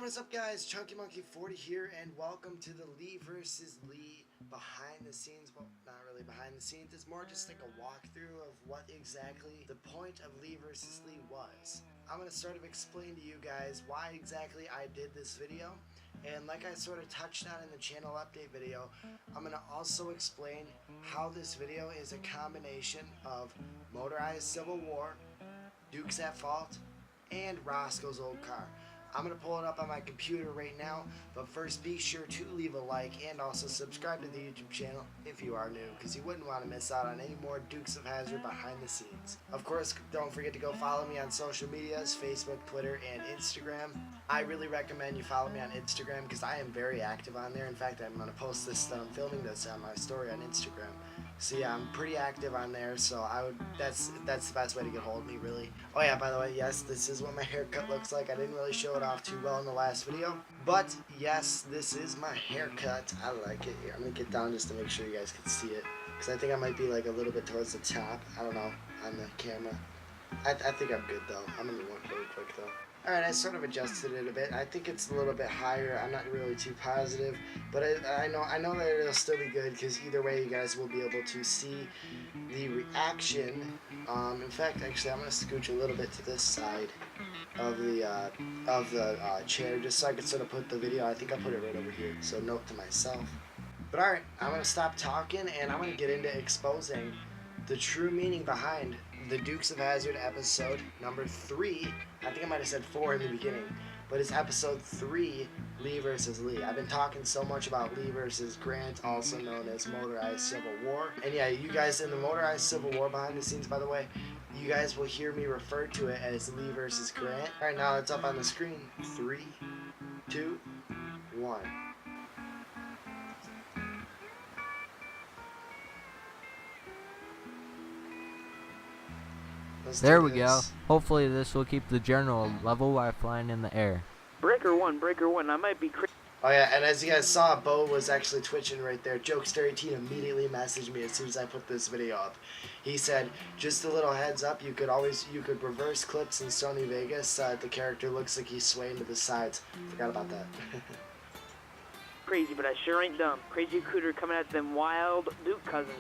What's up guys, Chunky Monkey 40 here, and welcome to the Lee versus Lee behind the scenes. Well, not really behind the scenes, it's more just like a walkthrough of what exactly the point of Lee versus Lee was. I'm going to sort of explain to you guys why exactly I did this video, and like I sort of touched on in the channel update video, I'm going to also explain how this video is a combination of Motorized Civil War, Dukes at Fault, and Roscoe's old car. I'm going to pull it up on my computer right now, but first be sure to leave a like and also subscribe to the YouTube channel if you are new, because you wouldn't want to miss out on any more Dukes of Hazzard behind the scenes. Of course, don't forget to go follow me on social medias, Facebook, Twitter, and Instagram. I really recommend you follow me on Instagram because I am very active on there. In fact, I'm going to post this, I'm filming this on my story on Instagram. So yeah, I'm pretty active on there, so that's the best way to get hold of me, really. Oh yeah, by the way, yes, this is what my haircut looks like. I didn't really show it off too well in the last video, but yes, this is my haircut. I like it. Here, I'm gonna get down just to make sure you guys can see it, because I think I might be like a little bit towards the top. I don't know on the camera. I think I'm good though. I'm gonna look really quick though. Alright, I sort of adjusted it a bit. I think it's a little bit higher. I'm not really too positive, but I know that it'll still be good, because either way you guys will be able to see the reaction. In fact, actually, I'm going to scooch a little bit to this side of the chair, just so I can sort of put the video. I think I'll put it right over here, so note to myself. But alright, I'm going to stop talking, and I'm going to get into exposing the true meaning behind the Dukes of Hazzard episode number 3. I think I might have said 4 in the beginning, but it's episode 3, Lee versus Lee. I've been talking so much about Lee versus Grant, also known as Motorized Civil War. And yeah, you guys in the Motorized Civil War behind the scenes, by the way, you guys will hear me refer to it as Lee versus Grant. Alright, now it's up on the screen. 3, 2, 1. There we go. Hopefully this will keep the general level while flying in the air. Breaker one, I might be crazy. Oh yeah, and as you guys saw, Bo was actually twitching right there. Jokester18 immediately messaged me as soon as I put this video up. He said, just a little heads up, you could reverse clips in Sony Vegas. The character looks like he's swaying to the sides. Forgot about that. Crazy, but I sure ain't dumb. Crazy Cooter coming at them wild Duke cousins.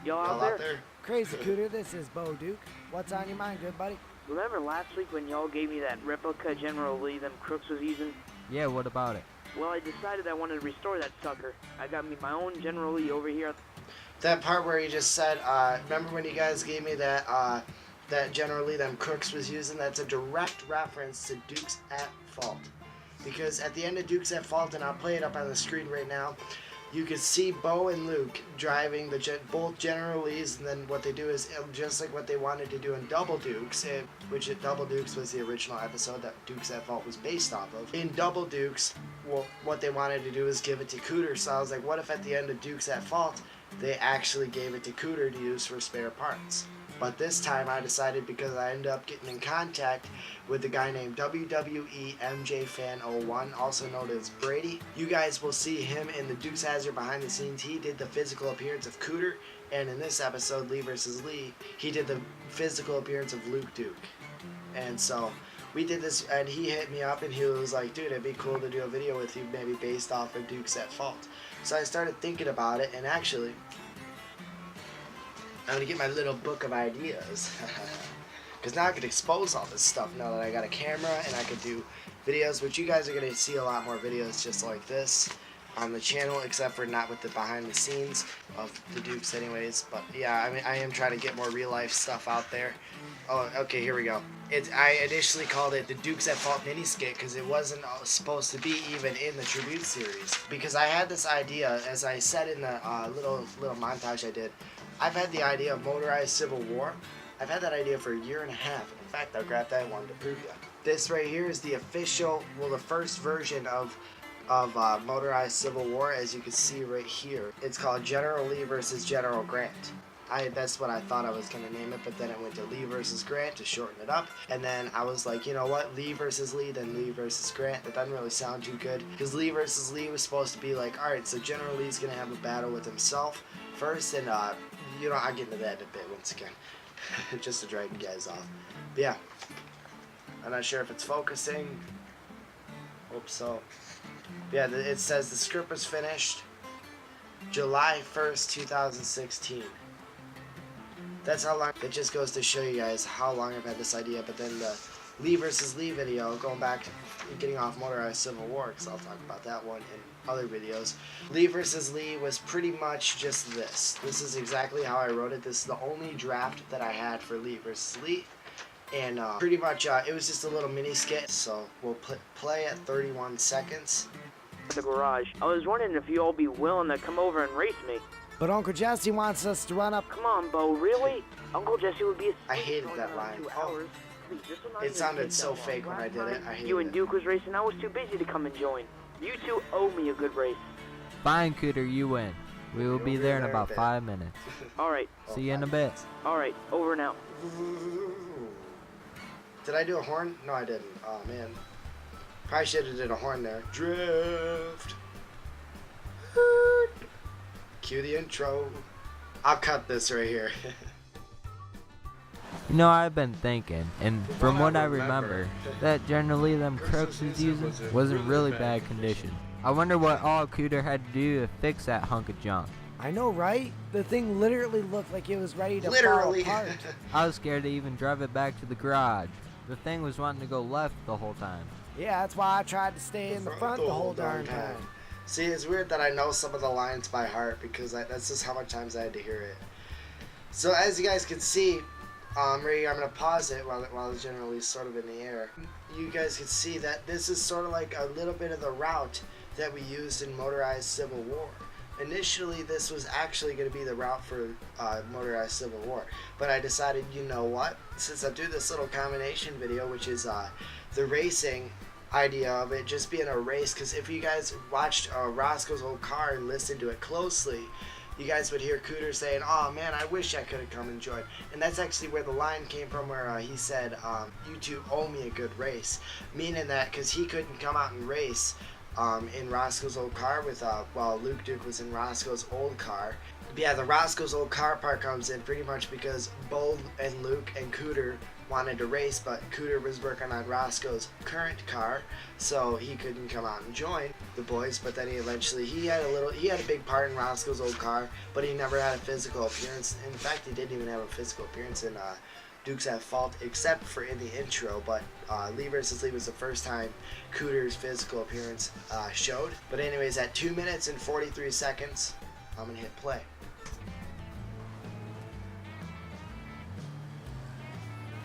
Y'all out there? Crazy Cooter, this is Bo Duke. What's on your mind, good buddy? Remember last week when y'all gave me that replica General Lee them crooks was using? Yeah, what about it? Well, I decided I wanted to restore that sucker. I got me my own General Lee over here. That part where he just said, remember when you guys gave me that, that General Lee them crooks was using? That's a direct reference to Dukes at Fault. Because at the end of Dukes at Fault, and I'll play it up on the screen right now, you can see Bo and Luke driving both General Lees, and then what they do is just like what they wanted to do in Double Dukes, which Double Dukes was the original episode that Dukes at Fault was based off of. In Double Dukes, well, what they wanted to do is give it to Cooter, so I was like, what if at the end of Dukes at Fault, they actually gave it to Cooter to use for spare parts? But this time I decided, because I ended up getting in contact with a guy named WWE MJ Fan 01, also known as Brady. You guys will see him in the Dukes Hazzard behind the scenes. He did the physical appearance of Cooter, and in this episode, Lee versus Lee, he did the physical appearance of Luke Duke. And so we did this, and he hit me up and he was like, dude, it'd be cool to do a video with you, maybe based off of Dukes at Fault. So I started thinking about it, and actually, I'm going to get my little book of ideas. Because now I can expose all this stuff now that I got a camera, and I can do videos, which you guys are going to see a lot more videos just like this on the channel, except for not with the behind the scenes of the Dukes anyways. But yeah, I mean, I am trying to get more real life stuff out there. Oh, okay, here we go. I initially called it the Dukes at Fault mini skit because it wasn't supposed to be even in the tribute series. Because I had this idea, as I said in the little montage I did, I've had the idea of Motorized Civil War. I've had that idea for a year and a half. In fact, I grabbed that one to prove you. This right here is the official, well, the first version of Motorized Civil War, as you can see right here. It's called General Lee versus General Grant. That's what I thought I was going to name it, but then it went to Lee versus Grant to shorten it up. And then I was like, you know what, Lee versus Lee, then Lee versus Grant. That doesn't really sound too good, because Lee versus Lee was supposed to be like, alright, so General Lee's going to have a battle with himself first, and you know, I'll get into that in a bit once again, just to drag you guys off. But yeah, I'm not sure if it's focusing Hope so. Yeah, it says the script was finished July 1st, 2016. That's how long. It just goes to show you guys how long I've had this idea. But then the Lee versus Lee video, going back to getting off motorized Civil War, because I'll talk about that one in other videos. Lee versus Lee was pretty much just this. This is exactly how I wrote it. This is the only draft that I had for Lee versus Lee. And pretty much it was just a little mini skit. So we'll play at 31 seconds. The garage. I was wondering if you all be willing to come over and race me. But Uncle Jesse wants us to run up. Come on, Bo, really? Uncle Jesse would be. I hated that line. Oh, it sounded so fake when I did it. I hated You and Duke was racing. I was too busy to come and join. You two owe me a good race. Fine, Cooter, you win. We will be there in about 5 minutes. All right. See you in a bit. All right. Over and out. Did I do a horn? No, I didn't. Oh, man. Probably should have did a horn there. Drift. Cue the intro. I'll cut this right here. You know, I've been thinking, and from what I remember, that generally them crooks was using wasn't really bad condition. I wonder what all Cooter had to do to fix that hunk of junk. I know, right? The thing literally looked like it was ready to Literally. fall apart. I was scared to even drive it back to the garage. The thing was wanting to go left the whole time. Yeah, that's why I tried to stay in the front the whole darn time. See, it's weird that I know some of the lines by heart because that's just how much times I had to hear it. So as you guys can see, right here, I'm going to pause it while it's generally sort of in the air. You guys can see that this is sort of like a little bit of the route that we used in motorized Civil War. Initially, this was actually going to be the route for motorized Civil War, but I decided, you know what, since I do this little combination video, which is the racing idea of it just being a race, because if you guys watched Roscoe's old car and listened to it closely, you guys would hear Cooter saying, oh man, I wish I could have come and joined. And that's actually where the line came from, where he said, you two owe me a good race. Meaning that because he couldn't come out and race in Roscoe's old car with, while Luke Duke was in Roscoe's old car. But yeah, the Roscoe's old car part comes in pretty much because Bo and Luke and Cooter wanted to race, but Cooter was working on Roscoe's current car, so he couldn't come out and join the boys. But then he had a big part in Roscoe's old car, but he never had a physical appearance. In fact, he didn't even have a physical appearance in Dukes at Fault, except for in the intro. But Lee vs. Lee was the first time Cooter's physical appearance showed. But anyways, at 2 minutes and 43 seconds, I'm gonna hit play.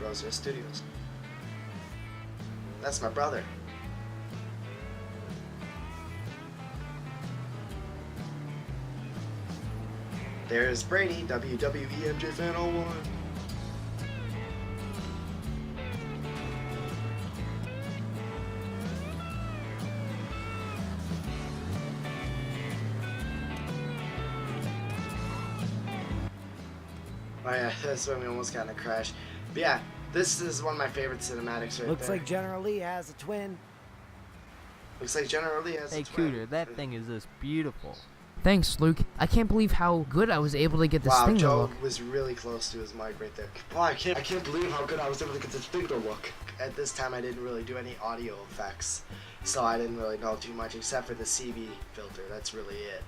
Roseville Studios. That's my brother. There's Brady, WWE MJ Fan 01. Oh yeah, that's when we almost got in a crash. But yeah, this is one of my favorite cinematics right Looks there. like General Lee has a twin. Looks like General Lee has Hey a twin. Cooter, that thing is just beautiful. Thanks, Luke. I can't believe how good I was able to get this Wow, thing to Joe look. was really close to his mic right there. Wow, I can't believe how good I was able to get this thing to look. At this time, I didn't really do any audio effects, so I didn't really know too much except for the CV filter. That's really it.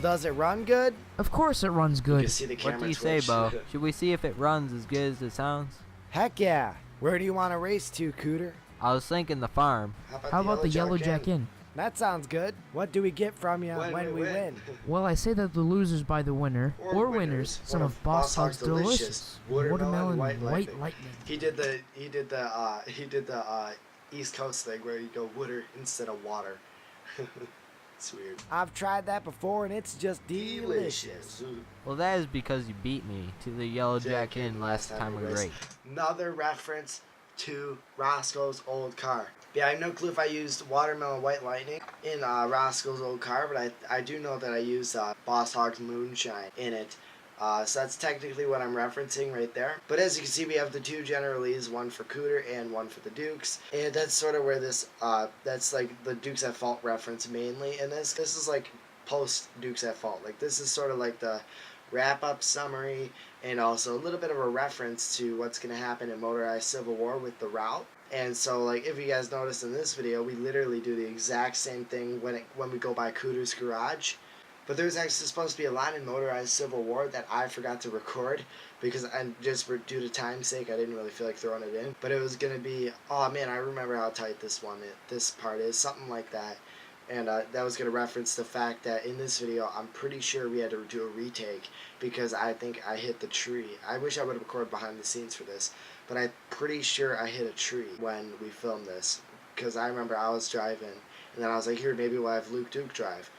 Does it run good? Of course it runs You good. can see the camera What do you say, twitch. Bo? Should we see if it runs as good as it sounds? Heck yeah. Where do you want to race to, Cooter? I was thinking the farm. How about the Yellow Jack Inn? That sounds good. What do we get from you when we win? Well, I say that the losers buy the winner, or winners, some of Boss Hog's delicious watermelon white lightning. He did the East Coast thing where you go water instead of water. It's weird. I've tried that before and it's just delicious. Well, that is because you beat me to the Yellow Jack Inn last time we raced. Another reference to Roscoe's old car. Yeah, I have no clue if I used Watermelon White Lightning in Roscoe's old car, but I do know that I used Boss Hog's Moonshine in it. So that's technically what I'm referencing right there. But as you can see, we have the two General Lees, one for Cooter and one for the Dukes. And that's sort of where this, that's like the Dukes at Fault reference mainly. And this is like post Dukes at Fault. Like this is sort of like the wrap-up summary and also a little bit of a reference to what's going to happen in Motorized Civil War with the route. And so, like, if you guys notice in this video, we literally do the exact same thing when we go by Cooter's garage. But there's actually supposed to be a line in Motorized Civil War that I forgot to record because due to time's sake, I didn't really feel like throwing it in. But it was gonna be, oh man, I remember how tight this part is, something like that. And that was going to reference the fact that in this video, I'm pretty sure we had to do a retake because I think I hit the tree. I wish I would have recorded behind the scenes for this, but I'm pretty sure I hit a tree when we filmed this because I remember I was driving, and then I was like, here, maybe we'll have Luke Duke drive.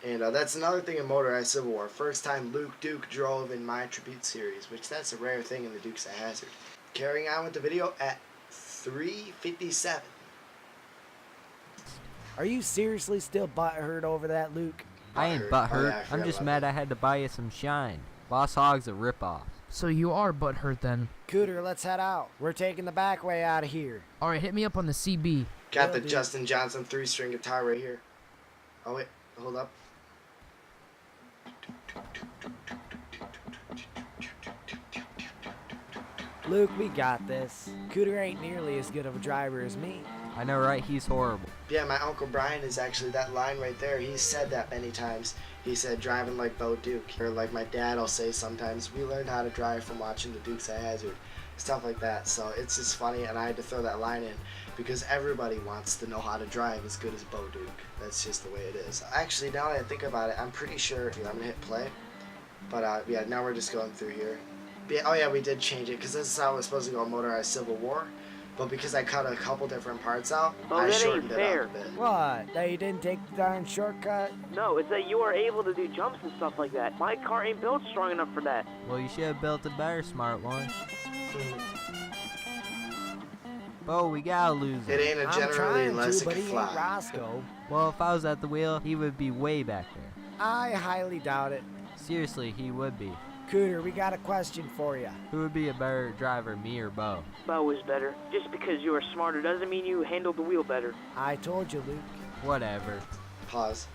And that's another thing in Motorized Civil War. First time Luke Duke drove in my Tribute series, which that's a rare thing in the Dukes of Hazzard. Carrying on with the video at 3:57. Are you seriously still butthurt over that, Luke? I ain't butthurt. I'm just mad I had to buy you some shine. Boss Hogg's a ripoff. So you are butthurt then. Cooter, let's head out. We're taking the back way out of here. Alright, hit me up on the CB. Got the Justin Johnson 3-string guitar right here. Oh wait, hold up. Luke, we got this. Cooter ain't nearly as good of a driver as me. I know, right? He's horrible. Yeah, my Uncle Brian is actually that line right there. He's said that many times. He said driving like Bo Duke. Or like my dad will say sometimes, we learned how to drive from watching the Dukes of Hazzard. Stuff like that. So it's just funny, and I had to throw that line in because everybody wants to know how to drive as good as Bo Duke. That's just the way it is. Actually, now that I think about it, I'm pretty sure, I'm going to hit play. But yeah, now we're just going through here. Yeah, oh yeah, we did change it because this is how it was supposed to go in Motorized Civil War. But because I cut a couple different parts out, I shortened it up a bit. What? That you didn't take the darn shortcut? No, it's that you are able to do jumps and stuff like that. My car ain't built strong enough for that. Well, you should have built a better smart one. Bo, we gotta lose It ain't a generally unless it but can he fly. ain't Roscoe. Well, if I was at the wheel, he would be way back there. I highly doubt it. Seriously, he would be. Cooter, we got a question for you. Who would be a better driver, me or Bo? Bo is better. Just because you are smarter doesn't mean you handle the wheel better. I told you, Luke. Whatever. Pause.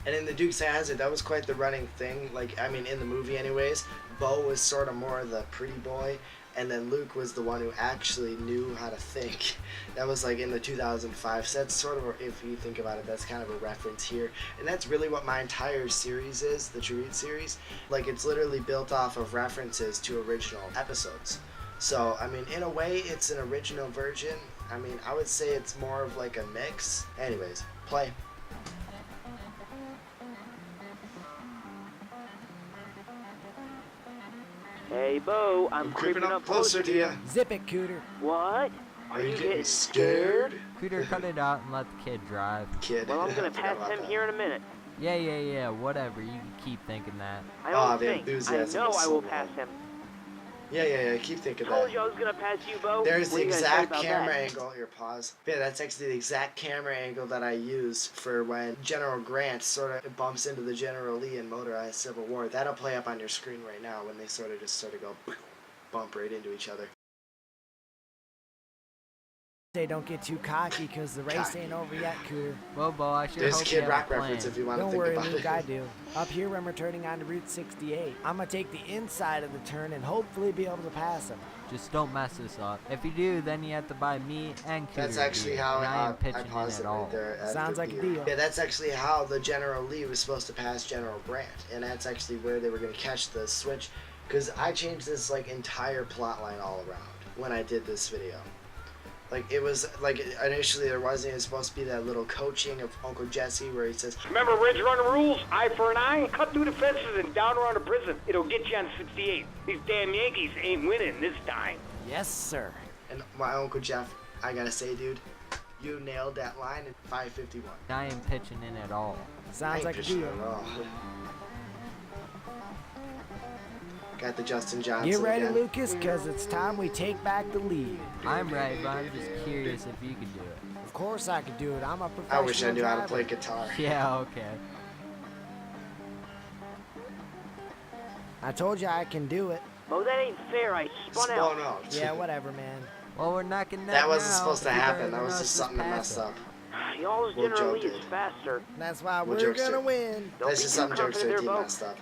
And in the Dukes of Hazzard, that was quite the running thing. Like, I mean, in the movie anyways, Bo was sort of more the pretty boy, and then Luke was the one who actually knew how to think. That was like in the 2005, so that's sort of, if you think about it, that's kind of a reference here. And that's really what my entire series is, the Tribute series. Like, it's literally built off of references to original episodes. So, I mean, in a way, it's an original version. I mean, I would say it's more of like a mix. Anyways, play. Hey, Bo, I'm creeping up closer to you. Zip it, Cooter. What? Are you getting scared? Cooter, cut it out and let the kid drive. Kid. Well, I'm gonna I forgot pass about him that. here in a minute. Yeah, whatever. You can keep thinking that. I Oh, don't the think. I enthusiasm know is I so will low. pass him. Yeah, keep thinking Told that. you I was gonna pass you, Bo. There's What the are you gonna say exact about camera that? angle. Here, pause. Yeah, that's actually the exact camera angle that I use for when General Grant sort of bumps into the General Lee in Motorized Civil War. That'll play up on your screen right now when they sort of go bump right into each other. Say don't get too cocky because the race ain't over yet, Cooter. Well, Bo, I sure There's hope Kid you have Rock a plan. reference if you want to Don't think worry, about Luke, it. I do. Up here when we're turning onto Route 68, I'm going to take the inside of the turn and hopefully be able to pass him. Just don't mess this up. If you do, then you have to buy me and Cooter That's a actually beer, how and I I ain't pitching paused in it at all. right there. as Sounds the like a beer. deal. Yeah, that's actually how the General Lee was supposed to pass General Grant, and that's actually where they were going to catch the switch, because I changed this like entire plot line all around when I did this video. Like, it was, like, initially there wasn't even supposed to be that little coaching of Uncle Jesse where he says, Remember Ridge Runner rules? Eye for an eye? Cut through the fences and down around the prison. It'll get you on 68. These damn Yankees ain't winning this time. Yes, sir. and my Uncle Jeff, I gotta say, dude, you nailed that line in 5:51. I ain't pitching in at all. Sounds like a deal. Got the Justin Johnson Get ready, again. Lucas, because it's time we take back the lead. I'm ready, but I'm just curious if you could do it. Of course I could do it. I'm a professional I wish I knew how to driver. play guitar. Yeah, okay. I told you I can do it. Bo, that ain't fair. I spun out. Spun out. Yeah, whatever, man. Well, we're knocking That wasn't now. supposed to You happen. better That was not just something that pass messed it. up. Y'all's Well, General Joe Lee is did. faster. That's why Well, we're jokester. gonna win. Don't That's be just too something Jokester confident there, team Bo. messed up.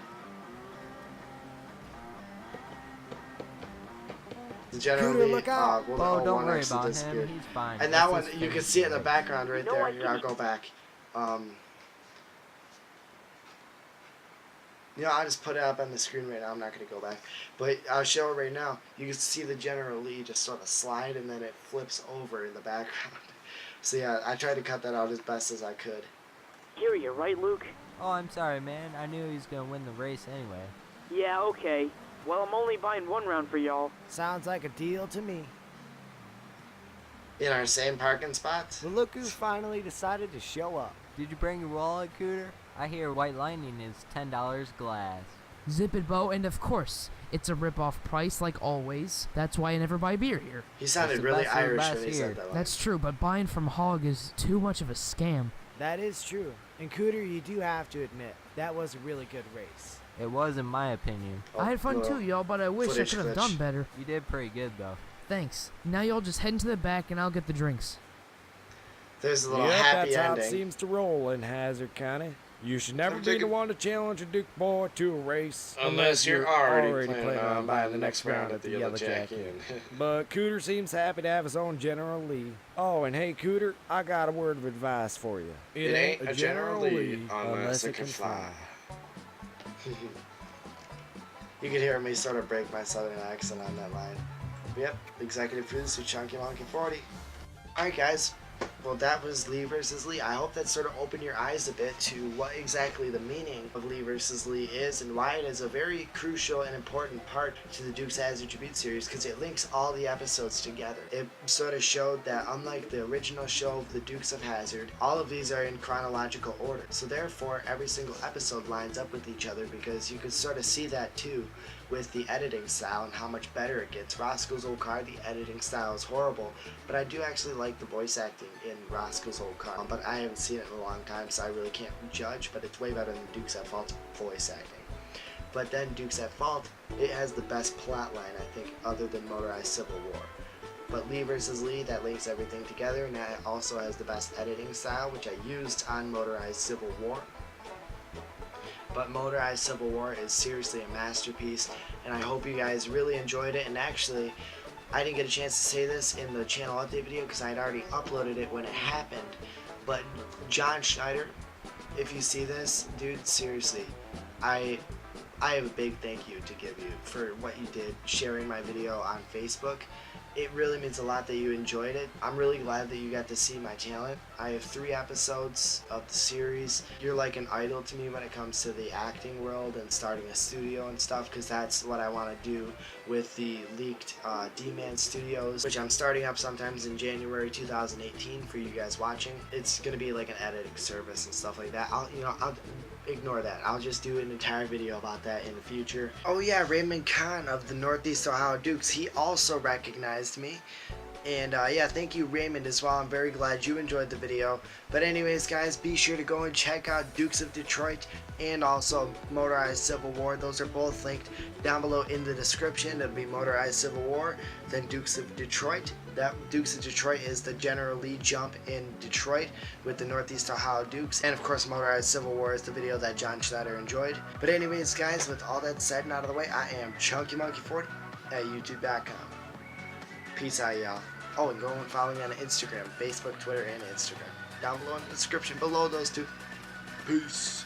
General Cooter, Lee. look out. Oh, don't one worry actually about him. disappeared. He's fine. And that Let's one, just you can finish see it in it. the background right You know there. what, Here, I'll Kenny? go back. You know, I'll just put it up on the screen right now. I'm not going to go back. But I'll show it right now. You can see the General Lee just sort of slide, and then it flips over in the background. So, yeah, I tried to cut that out as best as I could. Hear you, right, Luke? Oh, I'm sorry, man. I knew he was gonna win the race anyway. Yeah, okay. Well, I'm only buying one round for y'all. Sounds like a deal to me. In our same parking spots. Well, look who finally decided to show up. Did you bring your wallet, Cooter? I hear White Lightning is $10 glass. Zip it, Bo, and of course, it's a rip-off price like always. That's why I never buy beer here. He sounded the really best of the Irish best when he here. said that. That's true, but buying from Hog is too much of a scam. That is true. And Cooter, you do have to admit, that was a really good race. It was, in my opinion. Oh, I had fun little too, y'all, but I wish I footage could have glitch. done better. You did pretty good, though. Thanks. Now y'all just head into the back and I'll get the drinks. There's a little Yep, happy that's how it ending. seems to roll in Hazzard County. You should never I'm be the taking- one to challenge a Duke boy to a race Unless you're already planning on buying the next round at the Yellow Jacket. But Cooter seems happy to have his own General Lee. Oh, and hey, Cooter, I got a word of advice for you. It ain't a General Lee unless it can fly. You could hear me sort of break my southern accent on that line. Yep, executive producer Chunky Monkey 40. Alright guys, well that was Lee versus Lee. I hope that sort of opened your eyes a bit to what exactly the meaning of Lee versus Lee is and why it is a very crucial and important part to the Dukes Hazzard Tribute series because it links all the episodes together. It sort of showed that unlike the original show of the Dukes of Hazzard, all of these are in chronological order. So therefore every single episode lines up with each other because you could sort of see that too with the editing style and how much better it gets. Roscoe's Old Car, the editing style is horrible, but I do actually like the voice acting in Roscoe's Old Car. But I haven't seen it in a long time, so I really can't judge, but it's way better than Dukes at Fault voice acting. But then Dukes at Fault, it has the best plot line, I think, other than Motorized Civil War. But Lee versus Lee, that links everything together, and that also has the best editing style, which I used on Motorized Civil War. But Motorized Civil War is seriously a masterpiece, and I hope you guys really enjoyed it. And actually, I didn't get a chance to say this in the channel update video because I had already uploaded it when it happened. But John Schneider, if you see this, dude, seriously, I have a big thank you to give you for what you did sharing my video on Facebook. It really means a lot that you enjoyed it. I'm really glad that you got to see my talent. I have 3 episodes of the series. You're like an idol to me when it comes to the acting world and starting a studio and stuff, because that's what I want to do with the leaked D-Man Studios, which I'm starting up sometimes in January 2018 for you guys watching. It's going to be like an editing service and stuff like that. I'll ignore that. I'll just do an entire video about that in the future. Oh yeah, Raymond Kahn of the Northeast Ohio Dukes, he also recognized me. And yeah, thank you Raymond as well. I'm very glad you enjoyed the video. But anyways guys, be sure to go and check out Dukes of Detroit and also Motorized Civil War. Those are both linked down below in the description. It'll be Motorized Civil War, then Dukes of Detroit. That Dukes of Detroit is the General Lee jump in Detroit with the Northeast Ohio Dukes. And of course Motorized Civil War is the video that John Schneider enjoyed. But anyways guys, with all that said and out of the way, I am Chunky Monkey 40 at YouTube.com. Peace out, y'all. Oh, and go and follow me on Instagram, Facebook, Twitter, and Instagram. Down below in the description, below those two. Peace.